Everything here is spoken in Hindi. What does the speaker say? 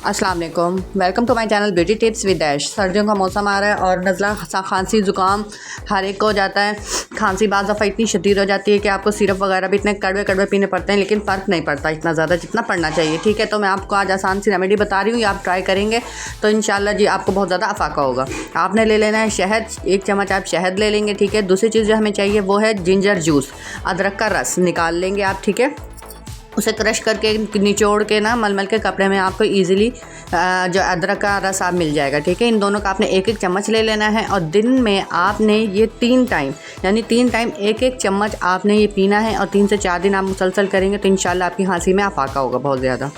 अस्सलाम वालेकुम, welcome to my channel beauty tips with Aish. सर्दियों का मौसम आ रहा है और नज़ला, खांसी, ज़ुकाम हर एक को हो जाता है। खांसी बाज़ दफ़ा इतनी शदीद हो जाती है कि आपको सिरप वगैरह भी इतने कड़वे कड़वे पीने पड़ते हैं, लेकिन फ़र्क नहीं पड़ता इतना ज़्यादा जितना पड़ना चाहिए। ठीक है, तो मैं आपको आज आसान सी रेमेडी बता रही हूँ, ये आप ट्राई करेंगे तो इंशाल्लाह जी आपको बहुत ज़्यादा अफाका होगा। आपने ले लेना है शहद, 1 चम्मच आप शहद ले लेंगे। ठीक है, दूसरी चीज़ जो हमें चाहिए वो है जिंजर जूस, अदरक का रस निकाल लेंगे आप। ठीक है, उसे क्रश करके निचोड़ के ना मलमल के कपड़े में आपको इजीली जो अदरक का रस आप मिल जाएगा। ठीक है, इन दोनों का आपने 1-1 चम्मच ले लेना है और दिन में आपने ये 3 टाइम यानी 3 टाइम 1-1 चम्मच आपने ये पीना है और 3 से 4 दिन आप मुसलसल करेंगे तो इंशाल्लाह आपकी खांसी में अफाका होगा बहुत ज़्यादा।